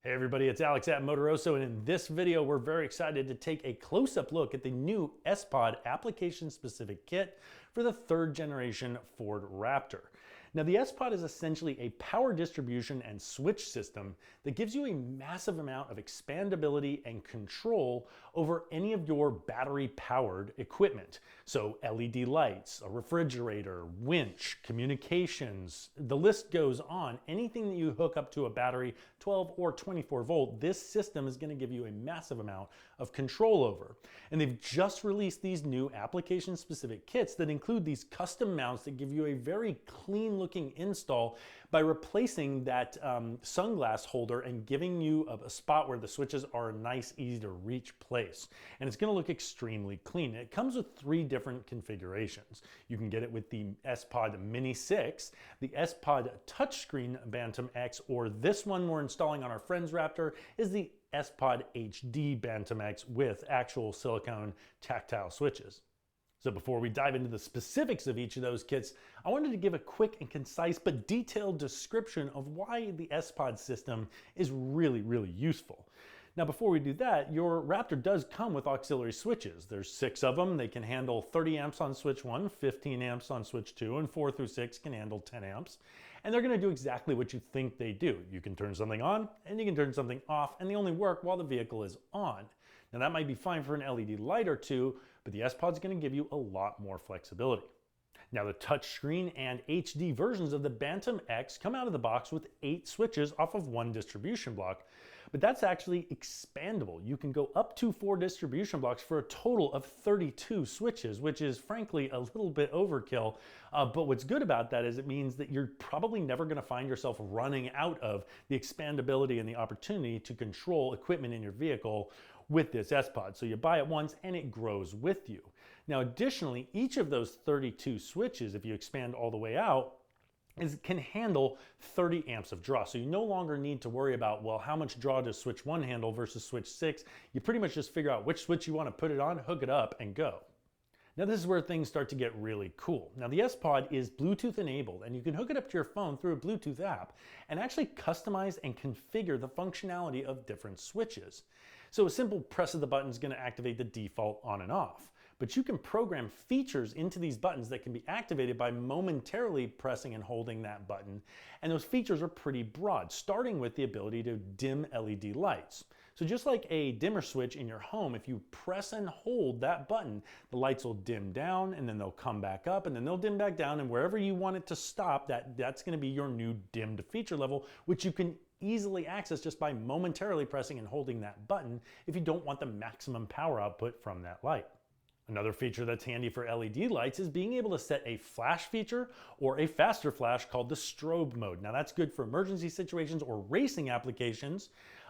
Hey everybody, it's Alex at Motoroso, and in this video we're very excited to take a close-up look at the new sPOD application-specific kit for the third generation Ford Raptor. Now the sPOD is essentially a power distribution and switch system that gives you a massive amount of expandability and control over any of your battery-powered equipment. So LED lights, a refrigerator, winch, communications, the list goes on. Anything that you hook up to a battery, 12 or 24 volt, this system is going to give you a massive amount of control over. And they've just released these new application-specific kits that include these custom mounts that give you a very clean looking install by replacing that sunglass holder and giving you a spot where the switches are a nice, easy to reach place. And it's going to look extremely clean. It comes with 3 different configurations. You can get it with the sPOD Mini6, the sPOD Touchscreen BantamX, or this one we're installing on our friend's Raptor is the sPOD HD BantamX with actual silicone tactile switches. So before we dive into the specifics of each of those kits, I wanted to give a quick and concise but detailed description of why the sPOD system is really useful. Now before we do that, your Raptor does come with auxiliary switches. There's 6 of them. They can handle 30 amps on switch 1, 15 amps on switch 2, and 4 through 6 can handle 10 amps. And they're going to do exactly what you think they do. You can turn something on and you can turn something off, and they only work while the vehicle is on. Now that might be fine for an LED light or two, but the sPOD is going to give you a lot more flexibility. Now the touchscreen and HD versions of the BantamX come out of the box with 8 switches off of 1 distribution block, but that's actually expandable. You can go up to 4 distribution blocks for a total of 32 switches, which is frankly a little bit overkill. But what's good about that is it means that you're probably never going to find yourself running out of the expandability and the opportunity to control equipment in your vehicle with this sPOD. So you buy it once and it grows with you. Now additionally, each of those 32 switches, if you expand all the way out, can handle 30 amps of draw. So you no longer need to worry about, well, how much draw does switch 1 handle versus switch 6? You pretty much just figure out which switch you want to put it on, hook it up, and go. Now this is where things start to get really cool. Now the sPOD is Bluetooth enabled, and you can hook it up to your phone through a Bluetooth app and actually customize and configure the functionality of different switches. So a simple press of the button is going to activate the default on and off. But you can program features into these buttons that can be activated by momentarily pressing and holding that button. And those features are pretty broad, starting with the ability to dim LED lights. So just like a dimmer switch in your home, if you press and hold that button, the lights will dim down and then they'll come back up and then they'll dim back down, and wherever you want it to stop, that's going to be your new dimmed feature level, which you can easily access just by momentarily pressing and holding that button if you don't want the maximum power output from that light. Another feature that's handy for LED lights is being able to set a flash feature or a faster flash called the strobe mode. Now that's good for emergency situations or racing applications.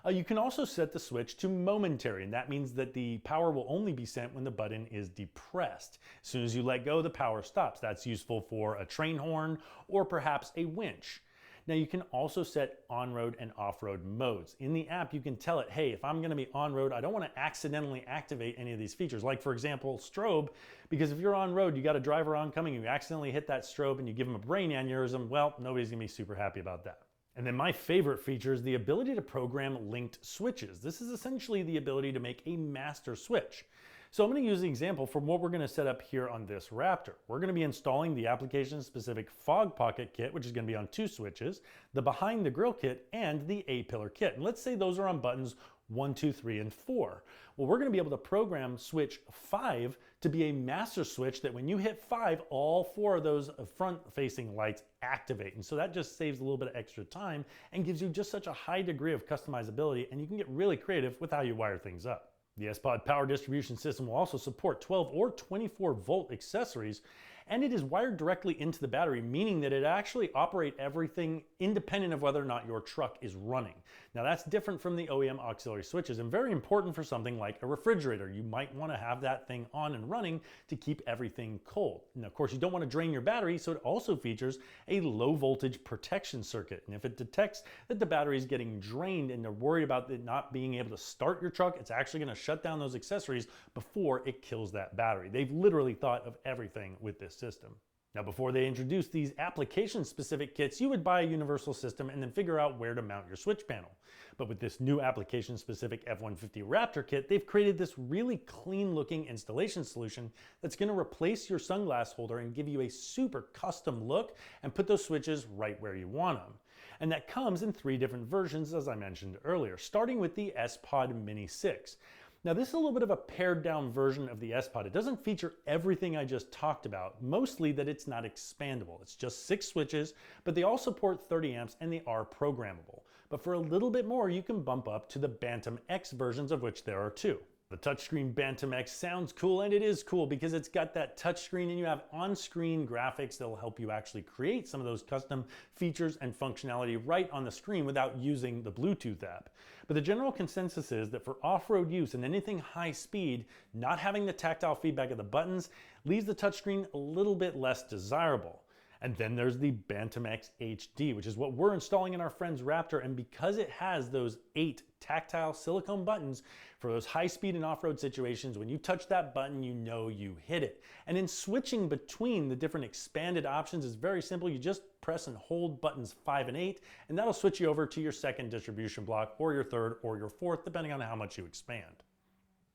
You can also set the switch to momentary, and that means that the power will only be sent when the button is depressed. As soon as you let go, the power stops. That's useful for a train horn or perhaps a winch. Now you can also set on-road and off-road modes. In the app, you can tell it, hey, if I'm gonna be on-road, I don't wanna accidentally activate any of these features. Like for example, strobe, because if you're on-road, you got a driver oncoming, you accidentally hit that strobe and you give them a brain aneurysm, well, nobody's gonna be super happy about that. And then my favorite feature is the ability to program linked switches. This is essentially the ability to make a master switch. So I'm going to use the example from what we're going to set up here on this Raptor. We're going to be installing the application-specific fog pocket kit, which is going to be on 2 switches, the behind the grill kit, and the A-pillar kit. And let's say those are on buttons 1, 2, 3, and 4. Well, we're going to be able to program switch 5 to be a master switch that when you hit 5, all 4 of those front-facing lights activate. And so that just saves a little bit of extra time and gives you just such a high degree of customizability, and you can get really creative with how you wire things up. The sPOD power distribution system will also support 12 or 24 volt accessories, and it is wired directly into the battery, meaning that it actually operates everything independent of whether or not your truck is running. Now that's different from the OEM auxiliary switches and very important for something like a refrigerator. You might want to have that thing on and running to keep everything cold. And of course you don't want to drain your battery, so it also features a low voltage protection circuit. And if it detects that the battery is getting drained and they're worried about it not being able to start your truck, it's actually going to shut down those accessories before it kills that battery. They've literally thought of everything with this system. Now, before they introduced these application-specific kits, you would buy a universal system and then figure out where to mount your switch panel. But with this new application-specific F-150 Raptor kit, they've created this really clean-looking installation solution that's going to replace your sunglass holder and give you a super custom look and put those switches right where you want them. And that comes in 3 different versions, as I mentioned earlier, starting with the sPOD Mini6. Now, this is a little bit of a pared down version of the sPOD. It doesn't feature everything I just talked about, mostly that it's not expandable. It's just 6 switches, but they all support 30 amps and they are programmable. But for a little bit more, you can bump up to the BantamX versions, of which there are 2. The Touchscreen BantamX sounds cool, and it is cool because it's got that touchscreen and you have on-screen graphics that'll help you actually create some of those custom features and functionality right on the screen without using the Bluetooth app. But the general consensus is that for off-road use and anything high speed, not having the tactile feedback of the buttons leaves the touchscreen a little bit less desirable. And then there's the BantamX HD, which is what we're installing in our friend's Raptor. And because it has those 8 tactile silicone buttons for those high speed and off-road situations, when you touch that button, you know you hit it. And in switching between the different expanded options is very simple. You just press and hold buttons 5 and 8, and that'll switch you over to your second distribution block or your third or your fourth, depending on how much you expand.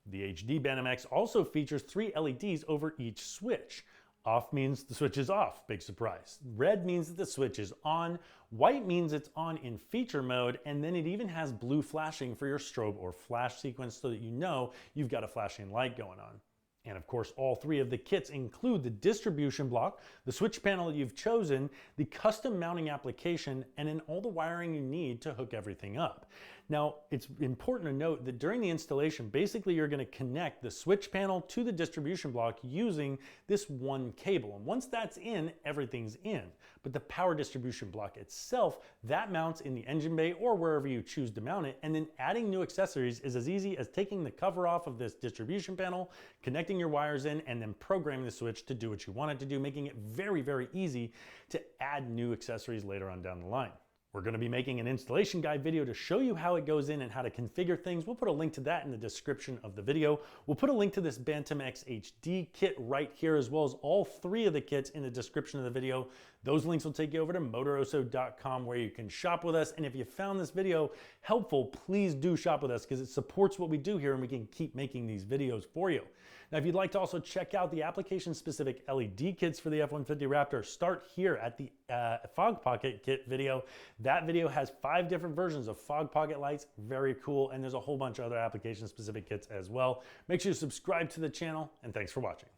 The HD BantamX also features 3 LEDs over each switch. Off means the switch is off, big surprise. Red means that the switch is on. White means it's on in feature mode, and then it even has blue flashing for your strobe or flash sequence so that you know you've got a flashing light going on. And of course, all 3 of the kits include the distribution block, the switch panel that you've chosen, the custom mounting application, and then all the wiring you need to hook everything up. Now, it's important to note that during the installation, basically you're going to connect the switch panel to the distribution block using this one cable. And once that's in, everything's in. But the power distribution block itself, that mounts in the engine bay or wherever you choose to mount it. And then adding new accessories is as easy as taking the cover off of this distribution panel, connecting your wires in, and then programming the switch to do what you want it to do, making it very, very easy to add new accessories later on down the line. We're going to be making an installation guide video to show you how it goes in and how to configure things. We'll put a link to that in the description of the video. We'll put a link to this BantamX HD kit right here, as well as all 3 of the kits in the description of the video. Those links will take you over to Motoroso.com where you can shop with us. And if you found this video helpful, please do shop with us because it supports what we do here and we can keep making these videos for you. Now, if you'd like to also check out the application-specific LED kits for the F-150 Raptor, start here at the Fog Pocket Kit video. That video has 5 different versions of fog pocket lights, very cool, and there's a whole bunch of other application-specific kits as well. Make sure you subscribe to the channel, and thanks for watching.